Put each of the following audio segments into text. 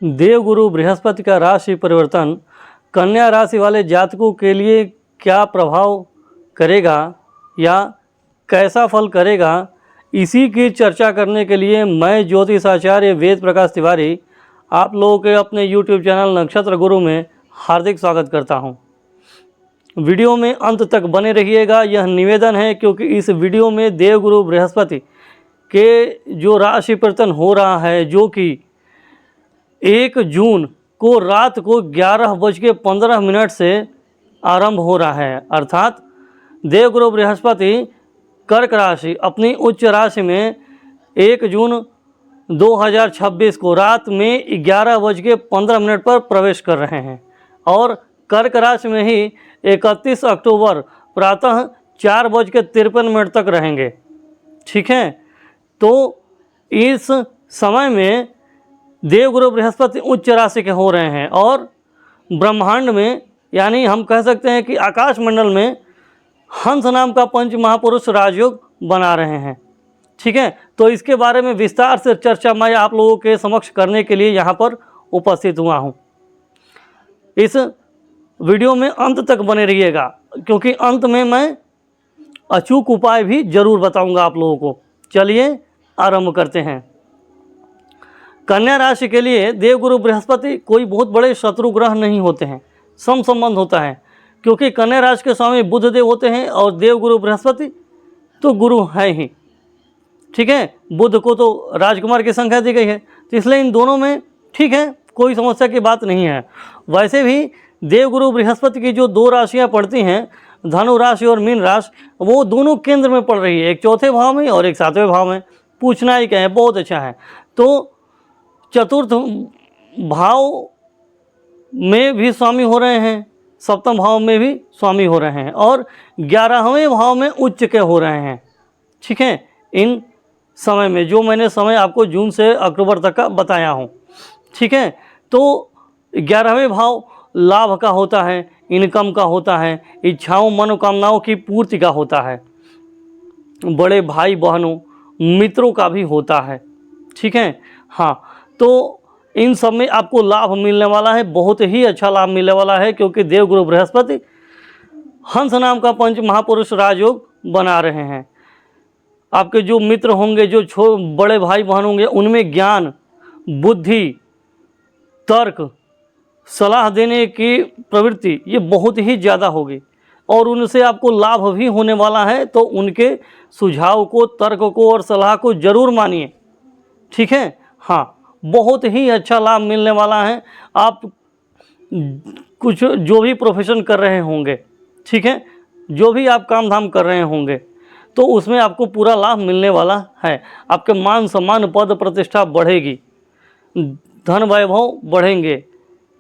देवगुरु बृहस्पति का राशि परिवर्तन कन्या राशि वाले जातकों के लिए क्या प्रभाव करेगा या कैसा फल करेगा, इसी की चर्चा करने के लिए मैं ज्योतिष आचार्य वेद प्रकाश तिवारी आप लोगों के अपने YouTube चैनल नक्षत्र गुरु में हार्दिक स्वागत करता हूं। वीडियो में अंत तक बने रहिएगा, यह निवेदन है क्योंकि इस वीडियो में देवगुरु बृहस्पति के जो राशि परिवर्तन हो रहा है, जो कि 1 जून को रात को 11:15 से आरंभ हो रहा है, अर्थात देवगुरु बृहस्पति कर्क राशि अपनी उच्च राशि में 1 जून 2026 को रात में 11:15 पर प्रवेश कर रहे हैं और कर्क राशि में ही 31 अक्टूबर प्रातः 4:53 तक रहेंगे। ठीक है, तो इस समय में देवगुरु बृहस्पति उच्च राशि के हो रहे हैं और ब्रह्मांड में, यानी हम कह सकते हैं कि आकाश मंडल में हंस नाम का पंच महापुरुष राजयोग बना रहे हैं। ठीक है, तो इसके बारे में विस्तार से चर्चा मैं आप लोगों के समक्ष करने के लिए यहाँ पर उपस्थित हुआ हूँ। इस वीडियो में अंत तक बने रहिएगा क्योंकि अंत में मैं अचूक उपाय भी जरूर बताऊंगा आप लोगों को। चलिए आरंभ करते हैं। कन्या राशि के लिए देवगुरु बृहस्पति कोई बहुत बड़े शत्रु ग्रह नहीं होते हैं, सम संबंध होता है क्योंकि कन्या राशि के स्वामी बुध देव होते हैं और देवगुरु बृहस्पति तो गुरु हैं ही। ठीक है, बुध को तो राजकुमार की संख्या दी गई है, तो इसलिए इन दोनों में ठीक है, कोई समस्या की बात नहीं है। वैसे भी देवगुरु बृहस्पति की जो 2 राशियां पड़ती हैं, धनु राशि और मीन राशि, वो दोनों केंद्र में पड़ रही है, एक 4थे भाव में और एक 7वें भाव में। पूछना ही क्या है, बहुत अच्छा है। तो चतुर्थ भाव में भी स्वामी हो रहे हैं, सप्तम भाव में भी स्वामी हो रहे हैं और 11वें भाव में उच्च के हो रहे हैं। ठीक है, इन समय में जो मैंने समय आपको जून से अक्टूबर तक का बताया हूँ। ठीक है, तो 11वें भाव लाभ का होता है, इनकम का होता है, इच्छाओं मनोकामनाओं की पूर्ति का होता है, बड़े भाई बहनों मित्रों का भी होता है। ठीक है, हाँ, तो इन सब में आपको लाभ मिलने वाला है, बहुत ही अच्छा लाभ मिलने वाला है क्योंकि देवगुरु बृहस्पति हंस नाम का पंच महापुरुष राजयोग बना रहे हैं। आपके जो मित्र होंगे, जो बड़े भाई बहन होंगे, उनमें ज्ञान, बुद्धि, तर्क, सलाह देने की प्रवृत्ति ये बहुत ही ज़्यादा होगी और उनसे आपको लाभ भी होने वाला है। तो उनके सुझाव को, तर्क को और सलाह को जरूर मानिए। ठीक है, हाँ, बहुत ही अच्छा लाभ मिलने वाला है। आप कुछ जो भी प्रोफेशन कर रहे होंगे, ठीक है, जो भी आप काम धाम कर रहे होंगे, तो उसमें आपको पूरा लाभ मिलने वाला है। आपके मान सम्मान पद प्रतिष्ठा बढ़ेगी, धन वैभव बढ़ेंगे।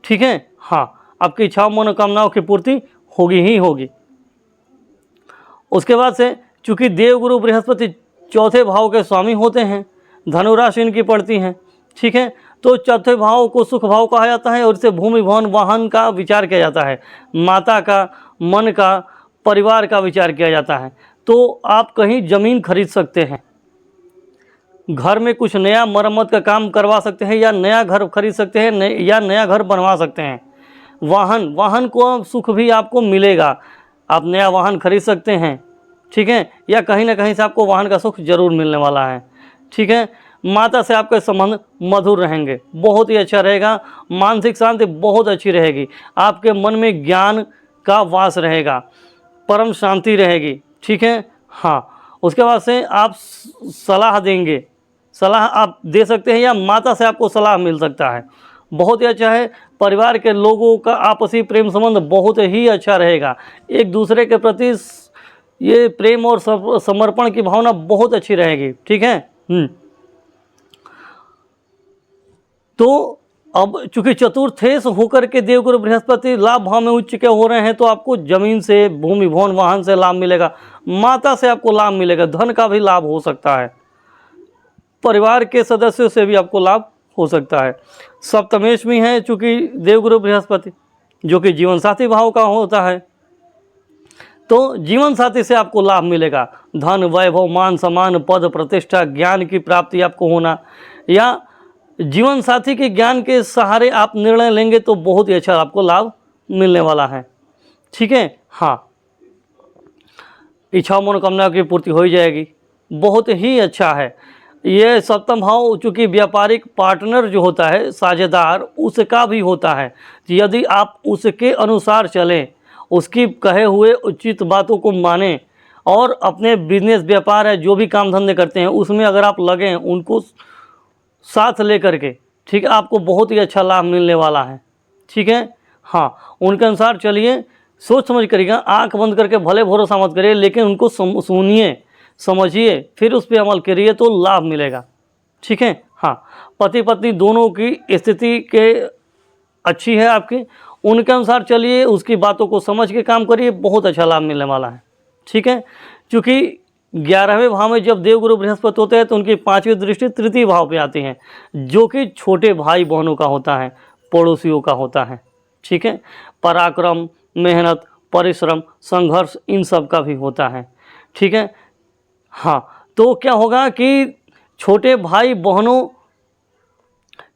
ठीक है, हाँ, आपकी इच्छाओं मनोकामनाओं की पूर्ति होगी ही होगी। उसके बाद से चूंकि देवगुरु बृहस्पति 4थे भाव के स्वामी होते हैं, धनु राशि इनकी पड़ती हैं। ठीक है, तो 4थे भाव को सुख भाव कहा जाता है और इससे भूमि भवन वाहन का विचार किया जाता है, माता का, मन का, परिवार का विचार किया जाता है। तो आप कहीं ज़मीन खरीद सकते हैं, घर में कुछ नया मरम्मत का काम करवा सकते हैं या नया घर खरीद सकते हैं या नया घर बनवा सकते हैं। वाहन को सुख भी आपको मिलेगा, आप नया वाहन खरीद सकते हैं। ठीक है, या कहीं ना कहीं से आपको वाहन का सुख जरूर मिलने वाला है। ठीक है, माता से आपके संबंध मधुर रहेंगे, बहुत ही अच्छा रहेगा। मानसिक शांति बहुत अच्छी रहेगी, आपके मन में ज्ञान का वास रहेगा, परम शांति रहेगी। ठीक है, हाँ, उसके बाद से आप सलाह देंगे, सलाह आप दे सकते हैं या माता से आपको सलाह मिल सकता है, बहुत ही अच्छा है। परिवार के लोगों का आपसी प्रेम संबंध बहुत ही अच्छा रहेगा, एक दूसरे के प्रति ये प्रेम और समर्पण की भावना बहुत अच्छी रहेगी। ठीक है, तो अब चूंकि चतुर्थेश होकर के देवगुरु बृहस्पति लाभ भाव में उच्च के हो रहे हैं, तो आपको जमीन से, भूमि भवन वाहन से लाभ मिलेगा, माता से आपको लाभ मिलेगा, धन का भी लाभ हो सकता है, परिवार के सदस्यों से भी आपको लाभ हो सकता है। सप्तमेश में है चूंकि देवगुरु बृहस्पति, जो कि जीवन साथी भाव का होता है, तो जीवन साथी से आपको लाभ मिलेगा, धन वैभव मान सम्मान पद प्रतिष्ठा ज्ञान की प्राप्ति आपको होना, या जीवन साथी के ज्ञान के सहारे आप निर्णय लेंगे तो बहुत ही अच्छा आपको लाभ मिलने वाला है। ठीक है, हाँ, इच्छाओं मनोकामना की पूर्ति हो ही जाएगी, बहुत ही अच्छा है। ये सप्तम भाव चूँकि व्यापारिक पार्टनर जो होता है, साझेदार, उसका भी होता है। यदि आप उसके अनुसार चलें, उसकी कहे हुए उचित बातों को मानें और अपने बिजनेस व्यापार है जो भी काम धंधे करते हैं उसमें अगर आप लगें, उनको साथ लेकर के, ठीक है, आपको बहुत ही अच्छा लाभ मिलने वाला है। ठीक है, हाँ, उनके अनुसार चलिए, सोच समझ करिएगा, आंख बंद करके भले भरोसा मत करिए, लेकिन उनको सुनिए, समझिए, फिर उस पर अमल करिए तो लाभ मिलेगा। ठीक है, हाँ, पति पत्नी दोनों की स्थिति के अच्छी है आपकी, उनके अनुसार चलिए, उसकी बातों को समझ के काम करिए, बहुत अच्छा लाभ मिलने वाला है। ठीक है, क्योंकि 11वें भाव में जब देवगुरु बृहस्पति होते हैं तो उनकी 5वीं दृष्टि तृतीय भाव पे आती है, जो कि छोटे भाई बहनों का होता है, पड़ोसियों का होता है। ठीक है, पराक्रम, मेहनत, परिश्रम, संघर्ष, इन सब का भी होता है। ठीक है, हाँ, तो क्या होगा कि छोटे भाई बहनों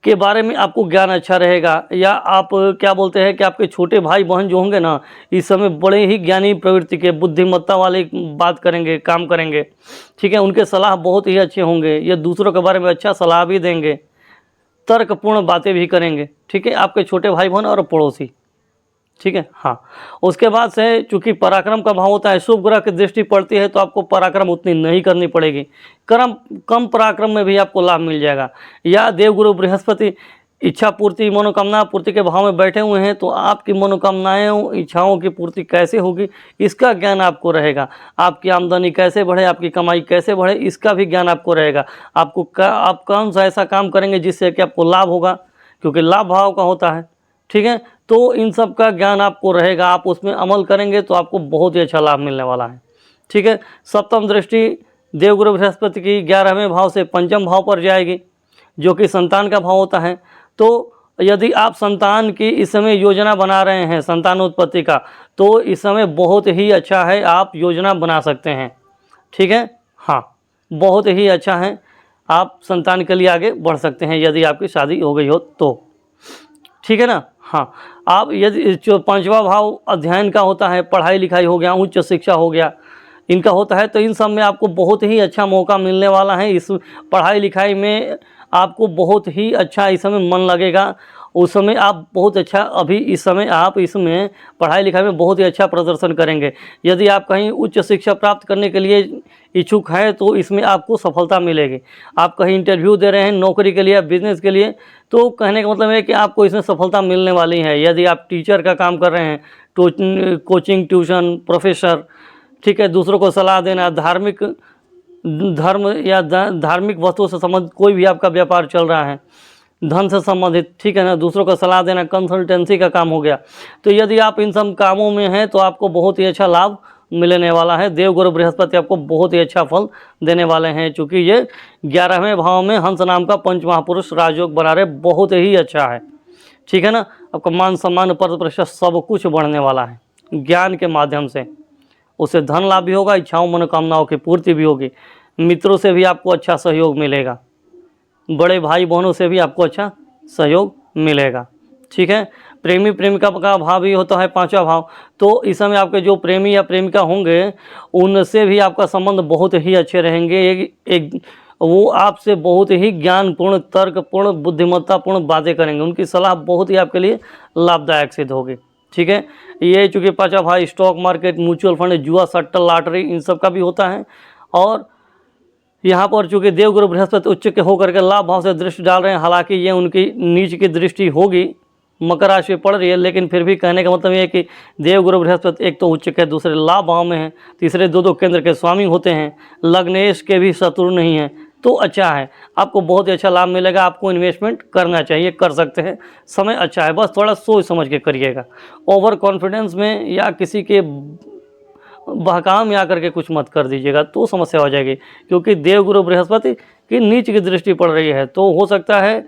के बारे में आपको ज्ञान अच्छा रहेगा, या आप क्या बोलते हैं कि आपके छोटे भाई बहन जो होंगे ना, इस समय बड़े ही ज्ञानी प्रवृत्ति के, बुद्धिमत्ता वाले बात करेंगे, काम करेंगे। ठीक है, उनके सलाह बहुत ही अच्छे होंगे, ये दूसरों के बारे में अच्छा सलाह भी देंगे, तर्कपूर्ण बातें भी करेंगे। ठीक है, आपके छोटे भाई बहन और पड़ोसी। ठीक है, हाँ, उसके बाद से चूँकि पराक्रम का भाव होता है, शुभ ग्रह की दृष्टि पड़ती है तो आपको पराक्रम उतनी नहीं करनी पड़ेगी, कम पराक्रम में भी आपको लाभ मिल जाएगा। या देवगुरु बृहस्पति इच्छा पूर्ति, मनोकामना पूर्ति के भाव में बैठे हुए हैं तो आपकी मनोकामनाएं, इच्छाओं की पूर्ति कैसे होगी इसका ज्ञान आपको रहेगा। आपकी आमदनी कैसे बढ़े, आपकी कमाई कैसे बढ़े, इसका भी ज्ञान आपको रहेगा। आप कौन सा ऐसा काम करेंगे जिससे कि आपको लाभ होगा, क्योंकि लाभ भाव का होता है। ठीक है, तो इन सब का ज्ञान आपको रहेगा, आप उसमें अमल करेंगे तो आपको बहुत ही अच्छा लाभ मिलने वाला है। ठीक है, सप्तम दृष्टि देवगुरु बृहस्पति की 11वें भाव से पंचम भाव पर जाएगी, जो कि संतान का भाव होता है। तो यदि आप संतान की इस समय योजना बना रहे हैं, संतानोत्पत्ति का, तो इस समय बहुत ही अच्छा है, आप योजना बना सकते हैं। ठीक है, हाँ, बहुत ही अच्छा है, आप संतान के लिए आगे बढ़ सकते हैं यदि आपकी शादी हो गई हो तो। ठीक है ना, हाँ, आप यदि जो 5वां भाव अध्ययन का होता है, पढ़ाई लिखाई हो गया, उच्च शिक्षा हो गया, इनका होता है, तो इन सब में आपको बहुत ही अच्छा मौका मिलने वाला है। इस पढ़ाई लिखाई में आपको बहुत ही अच्छा इस समय मन लगेगा, उस समय आप बहुत अच्छा, अभी इस समय आप इसमें पढ़ाई लिखाई में बहुत ही अच्छा प्रदर्शन करेंगे। यदि आप कहीं उच्च शिक्षा प्राप्त करने के लिए इच्छुक हैं तो इसमें आपको सफलता मिलेगी। आप कहीं इंटरव्यू दे रहे हैं नौकरी के लिए या बिजनेस के लिए, तो कहने का मतलब है कि आपको इसमें सफलता मिलने वाली है। यदि आप टीचर का काम कर रहे हैं, तो कोचिंग, ट्यूशन, प्रोफेसर, ठीक है, दूसरों को सलाह देना, धर्म या धार्मिक वस्तुओं से संबंधित कोई भी आपका व्यापार चल रहा है, धन से संबंधित, ठीक है ना, दूसरों को सलाह देना, कंसल्टेंसी का काम हो गया, तो यदि आप इन सब कामों में हैं तो आपको बहुत ही अच्छा लाभ मिलने वाला है। देवगुरु बृहस्पति आपको बहुत ही अच्छा फल देने वाले हैं, चूँकि ये 11वें भाव में हंस नाम का पंच महापुरुष राजयोग बना रहे, बहुत ही अच्छा है। ठीक है ना, आपका मान सम्मान, पद प्रतिष्ठा सब कुछ बढ़ने वाला है ज्ञान के माध्यम से। उससे धन लाभ भी होगा, इच्छाओं मनोकामनाओं की पूर्ति भी होगी, मित्रों से भी आपको अच्छा सहयोग मिलेगा, बड़े भाई बहनों से भी आपको अच्छा सहयोग मिलेगा। ठीक है, प्रेमी प्रेमिका का भाव भी होता है 5वां भाव, तो इस समय आपके जो प्रेमी या प्रेमिका होंगे उनसे भी आपका संबंध बहुत ही अच्छे रहेंगे। वो आपसे बहुत ही ज्ञानपूर्ण, तर्कपूर्ण, बुद्धिमत्तापूर्ण बातें करेंगे, उनकी सलाह बहुत ही आपके लिए लाभदायक सिद्ध होगी। ठीक है, ये चूँकि 5वां भाव स्टॉक मार्केट, म्यूचुअल फंड, जुआ, सट्टा, लॉटरी, इन सब का भी होता है। और यहाँ पर चूँकि देवगुरु बृहस्पति उच्च के होकर के लाभ भाव से दृष्टि डाल रहे हैं, हालांकि ये उनकी नीच की दृष्टि होगी, मकर राशि पड़ रही है, लेकिन फिर भी कहने का मतलब ये है कि देवगुरु बृहस्पति एक तो उच्च के, दूसरे लाभ भाव में है, तीसरे दो केंद्र के स्वामी होते हैं, लग्नेश के भी शत्रु नहीं हैं, तो अच्छा है, आपको बहुत ही अच्छा लाभ मिलेगा। आपको इन्वेस्टमेंट करना चाहिए, कर सकते हैं, समय अच्छा है, बस थोड़ा सोच समझ के करिएगा। ओवर कॉन्फिडेंस में या किसी के बहकाव में आकर के कुछ मत कर दीजिएगा तो समस्या हो जाएगी, क्योंकि देवगुरु बृहस्पति की नीच की दृष्टि पड़ रही है, तो हो सकता है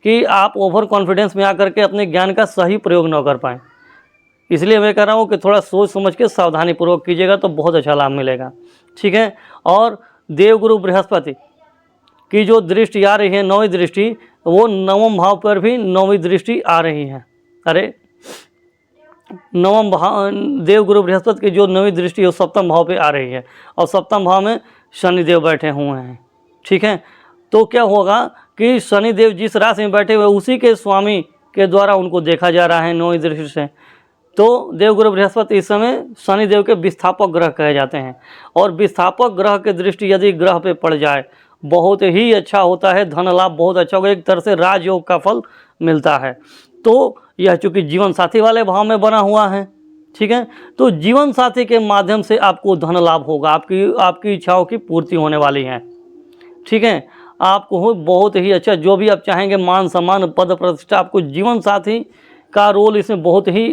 कि आप ओवर कॉन्फिडेंस में आकर के अपने ज्ञान का सही प्रयोग न कर पाएँ। इसलिए मैं कह रहा हूँ कि थोड़ा सोच समझ के सावधानीपूर्वक कीजिएगा तो बहुत अच्छा लाभ मिलेगा। ठीक है, और देवगुरु बृहस्पति की जो दृष्टि आ रही है, नौवीं दृष्टि, वो नवम भाव पर भी नौवीं दृष्टि आ रही है। अरे नवम भाव, देवगुरु बृहस्पति की जो नवीं दृष्टि है वो सप्तम भाव पे आ रही है, और सप्तम भाव में शनिदेव बैठे हुए हैं। ठीक है, तो क्या होगा कि शनिदेव जिस राशि में बैठे हुए उसी के स्वामी के द्वारा उनको देखा जा रहा है नौवीं दृष्टि से। तो देवगुरु बृहस्पति इस समय शनिदेव के विस्थापक ग्रह कहे जाते हैं, और विस्थापक ग्रह की दृष्टि यदि ग्रह पे पड़ जाए बहुत ही अच्छा होता है, धन लाभ बहुत अच्छा होगा, एक तरह से राजयोग का फल मिलता है। तो यह चूँकि जीवन साथी वाले भाव में बना हुआ है, ठीक है, तो जीवन साथी के माध्यम से आपको धन लाभ होगा, आपकी इच्छाओं की पूर्ति होने वाली है। ठीक है, आपको बहुत ही अच्छा जो भी आप चाहेंगे, मान सम्मान पद प्रतिष्ठा, आपको जीवन साथी का रोल इसमें बहुत ही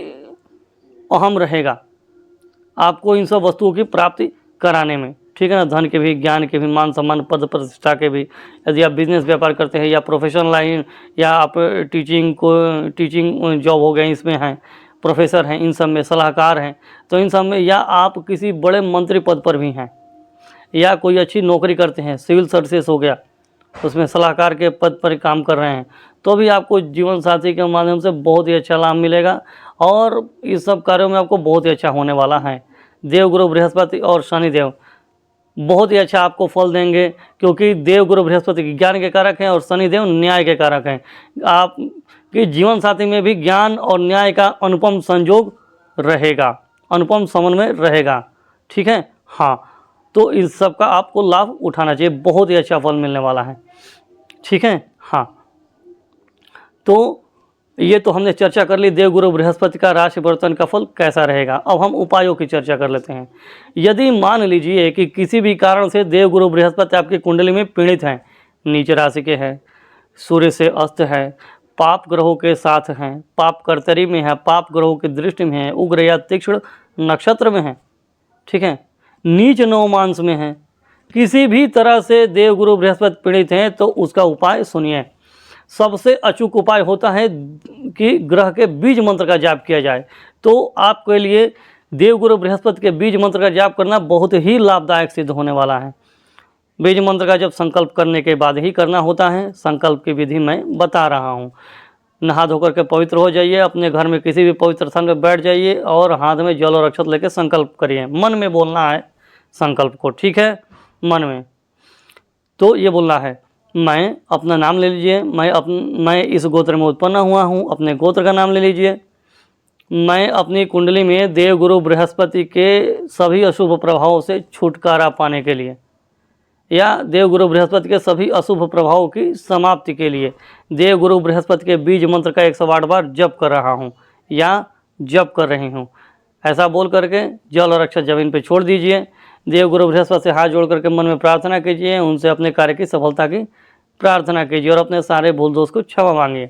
अहम रहेगा, आपको इन सब वस्तुओं की प्राप्ति कराने में। ठीक है ना, धन के भी, ज्ञान के भी, मान सम्मान पद प्रतिष्ठा के भी। यदि आप बिजनेस व्यापार करते हैं या प्रोफेशनल लाइन, या आप टीचिंग जॉब हो गए इसमें हैं, प्रोफेसर हैं, इन सब में सलाहकार हैं, तो इन सब में, या आप किसी बड़े मंत्री पद पर भी हैं, या कोई अच्छी नौकरी करते हैं, सिविल सर्विसेज हो गया, उसमें सलाहकार के पद पर काम कर रहे हैं, तो भी आपको जीवन साथी के माध्यम से बहुत ही अच्छा लाभ मिलेगा, और इस सब कार्यों में आपको बहुत ही अच्छा होने वाला है। देवगुरु बृहस्पति और शनिदेव बहुत ही अच्छा आपको फल देंगे, क्योंकि देवगुरु बृहस्पति ज्ञान के कारक हैं और शनिदेव न्याय के कारक हैं। आपके जीवन साथी में भी ज्ञान और न्याय का अनुपम संयोग रहेगा, अनुपम समन्वय रहेगा। ठीक है, हाँ, तो इस सब का आपको लाभ उठाना चाहिए, बहुत ही अच्छा फल मिलने वाला है। ठीक है, हाँ, तो ये तो हमने चर्चा कर ली देवगुरु बृहस्पति का राशि परिवर्तन का फल कैसा रहेगा। अब हम उपायों की चर्चा कर लेते हैं। यदि मान लीजिए कि किसी भी कारण से देवगुरु बृहस्पति आपकी कुंडली में पीड़ित हैं, नीच राशि के हैं, सूर्य से अस्त है, पाप ग्रहों के साथ हैं, पाप कर्तरी में है, पाप ग्रहों की दृष्टि में है, उग्र या तीक्ष्ण नक्षत्र में है, ठीक है, नीच नवमांश में है, किसी भी तरह से देवगुरु बृहस्पति पीड़ित हैं, तो उसका उपाय सुनिए। सबसे अचूक उपाय होता है कि ग्रह के बीज मंत्र का जाप किया जाए। तो आपके लिए देवगुरु बृहस्पति के बीज मंत्र का जाप करना बहुत ही लाभदायक सिद्ध होने वाला है। बीज मंत्र का जब संकल्प करने के बाद ही करना होता है, संकल्प की विधि मैं बता रहा हूँ। नहा धोकर के पवित्र हो जाइए, अपने घर में किसी भी पवित्र स्थान पर बैठ जाइए और हाथ में जल और अक्षत लेकर संकल्प करिए। मन में बोलना है संकल्प को, ठीक है, मन में। तो ये बोलना है, मैं अपना नाम ले लीजिए, मैं इस गोत्र में उत्पन्न हुआ हूँ, अपने गोत्र का नाम ले लीजिए। मैं अपनी कुंडली में देवगुरु बृहस्पति के सभी अशुभ प्रभावों से छुटकारा पाने के लिए, या देवगुरु बृहस्पति के सभी अशुभ प्रभावों की समाप्ति के लिए देवगुरु बृहस्पति के बीज मंत्र का 108 बार जप कर रहा हूँ या जप कर रही हूँ। ऐसा बोल करके जल और अक्षत जमीन पर छोड़ दीजिए। देवगुरु बृहस्पति से हाथ जोड़ करके मन में प्रार्थना कीजिए, उनसे अपने कार्य की सफलता की प्रार्थना कीजिए और अपने सारे भूल दोष को क्षमा मांगिए।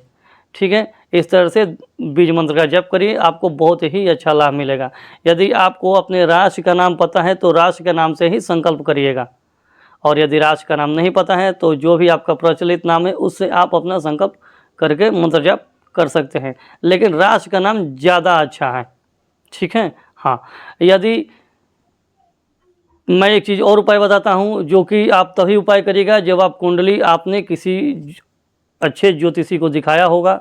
ठीक है, इस तरह से बीज मंत्र का जप करिए, आपको बहुत ही अच्छा लाभ मिलेगा। यदि आपको अपने राशि का नाम पता है तो राशि के नाम से ही संकल्प करिएगा, और यदि राशि का नाम नहीं पता है तो जो भी आपका प्रचलित नाम है उससे आप अपना संकल्प करके मंत्र जप कर सकते हैं, लेकिन राशि का नाम ज़्यादा अच्छा है। ठीक है, हाँ, यदि मैं एक चीज़ और उपाय बताता हूँ, जो कि आप तभी उपाय करिएगा जब आप कुंडली आपने किसी अच्छे ज्योतिषी को दिखाया होगा।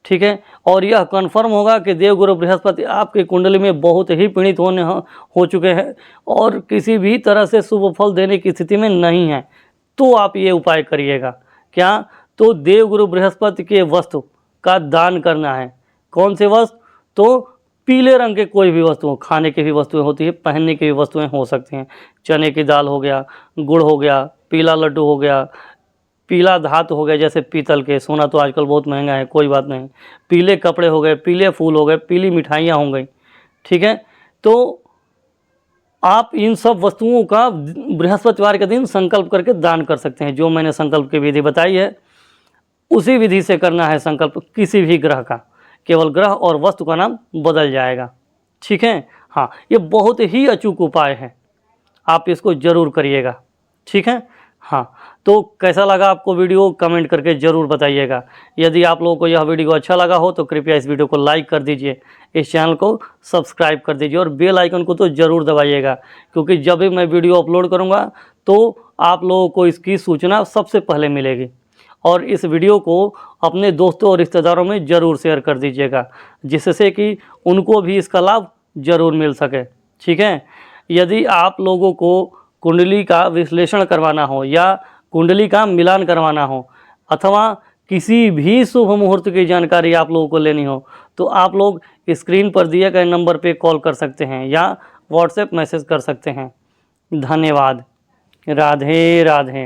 ठीक है, और यह कन्फर्म होगा कि देवगुरु बृहस्पति आपके कुंडली में बहुत ही पीड़ित हो चुके हैं और किसी भी तरह से शुभ फल देने की स्थिति में नहीं है, तो आप ये उपाय करिएगा। क्या? तो देवगुरु बृहस्पति के वस्तु का दान करना है। कौन से वस्तु? तो पीले रंग के कोई भी वस्तु, खाने की भी वस्तुएं होती है, पहनने की भी वस्तुएं हो सकती हैं। चने की दाल हो गया, गुड़ हो गया, पीला लड्डू हो गया, पीला धातु हो गया जैसे पीतल के, सोना तो आजकल बहुत महंगा है, कोई बात नहीं, पीले कपड़े हो गए, पीले फूल हो गए, पीली मिठाइयाँ हो गई। ठीक है, तो आप इन सब वस्तुओं का बृहस्पतिवार के दिन संकल्प करके दान कर सकते हैं। जो मैंने संकल्प की विधि बताई है उसी विधि से करना है संकल्प, किसी भी ग्रह का, केवल ग्रह और वस्तु का नाम बदल जाएगा। ठीक है, हाँ, ये बहुत ही अचूक उपाय है, आप इसको जरूर करिएगा। ठीक है, हाँ, तो कैसा लगा आपको वीडियो कमेंट करके ज़रूर बताइएगा। यदि आप लोगों को यह वीडियो अच्छा लगा हो तो कृपया इस वीडियो को लाइक कर दीजिए, इस चैनल को सब्सक्राइब कर दीजिए और बेल आइकन को तो ज़रूर दबाइएगा, क्योंकि जब भी मैं वीडियो अपलोड करूँगा तो आप लोगों को इसकी सूचना सबसे पहले मिलेगी। और इस वीडियो को अपने दोस्तों और रिश्तेदारों में ज़रूर शेयर कर दीजिएगा, जिससे कि उनको भी इसका लाभ ज़रूर मिल सके। ठीक है, यदि आप लोगों को कुंडली का विश्लेषण करवाना हो या कुंडली का मिलान करवाना हो अथवा किसी भी शुभ मुहूर्त की जानकारी आप लोगों को लेनी हो तो आप लोग स्क्रीन पर दिए गए नंबर पे कॉल कर सकते हैं या व्हाट्सएप मैसेज कर सकते हैं। धन्यवाद। राधे राधे।